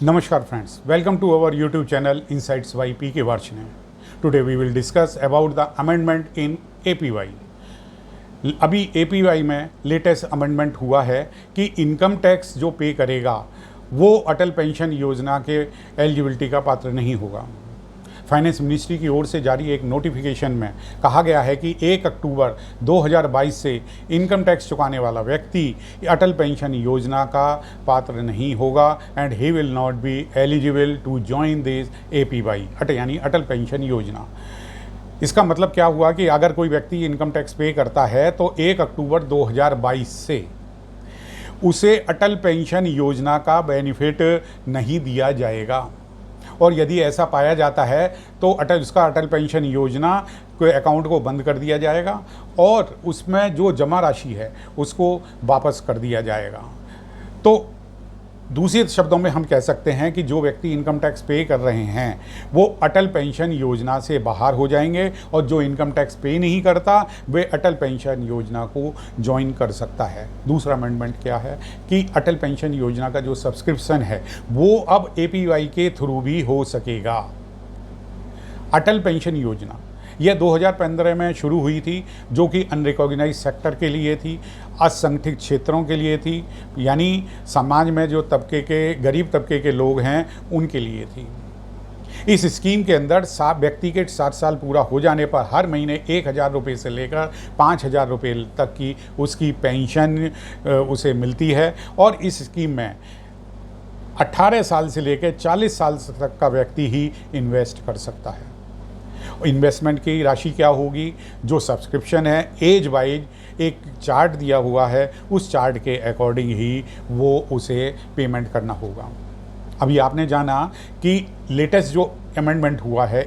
Namaskar friends, welcome to our YouTube channel Insights by PK Varshne. Today we will discuss about the amendment in APY. अभी APY में latest amendment हुआ है कि income tax जो पे करेगा वो अटल पेंशन योजना के एलिजिबिलिटी का पात्र नहीं होगा। फाइनेंस मिनिस्ट्री की ओर से जारी एक नोटिफिकेशन में कहा गया है कि 1 अक्टूबर 2022 से इनकम टैक्स चुकाने वाला व्यक्ति अटल पेंशन योजना का पात्र नहीं होगा and he will not be eligible to join this APY यानी अटल पेंशन योजना। इसका मतलब क्या हुआ कि अगर कोई व्यक्ति इनकम टैक्स पे करता है तो 1 अक्टूबर 2022 से उसे अटल पेंशन योजना का बेनिफिट नहीं दिया जाएगा और यदि ऐसा पाया जाता है तो उसका अटल पेंशन योजना के अकाउंट को बंद कर दिया जाएगा और उसमें जो जमा राशि है उसको वापस कर दिया जाएगा। तो दूसरे शब्दों में हम कह सकते हैं कि जो व्यक्ति इनकम टैक्स पे कर रहे हैं वो अटल पेंशन योजना से बाहर हो जाएंगे और जो इनकम टैक्स पे नहीं करता वे अटल पेंशन योजना को ज्वाइन कर सकता है। दूसरा अमेंडमेंट क्या है कि अटल पेंशन योजना का जो सब्सक्रिप्शन है वो अब APY के थ्रू भी हो सकेगा। अटल पेंशन योजना यह 2015 में शुरू हुई थी जो कि अनरिकॉग्नाइज्ड सेक्टर के लिए थी, असंगठित क्षेत्रों के लिए थी, यानी समाज में जो तबके के गरीब तबके के लोग हैं उनके लिए थी। इस स्कीम के अंदर व्यक्ति के 60 साल पूरा हो जाने पर हर महीने 1,000 रुपये से लेकर 5,000 रुपये तक की उसकी पेंशन उसे मिलती है और इस स्कीम में 18 साल से लेकर 40 साल तक का व्यक्ति ही इन्वेस्ट कर सकता है। इन्वेस्टमेंट की राशि क्या होगी, जो सब्सक्रिप्शन है एज वाइज एक चार्ट दिया हुआ है, उस चार्ट के अकॉर्डिंग ही वो उसे पेमेंट करना होगा। अभी आपने जाना कि लेटेस्ट जो अमेंडमेंट हुआ है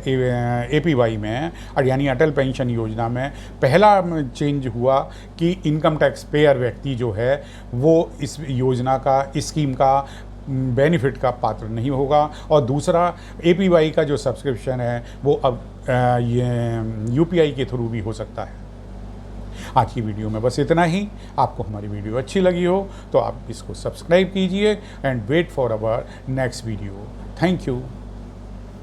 APY में यानी अटल पेंशन योजना में पहला चेंज हुआ कि इनकम टैक्स पेयर व्यक्ति जो है वो इस योजना का स्कीम का बेनिफिट का पात्र नहीं होगा और दूसरा APY का जो सब्सक्रिप्शन है वो अब ये UPI के थ्रू भी हो सकता है। आज की वीडियो में बस इतना ही। आपको हमारी वीडियो अच्छी लगी हो तो आप इसको सब्सक्राइब कीजिए and wait for our next video. Thank you.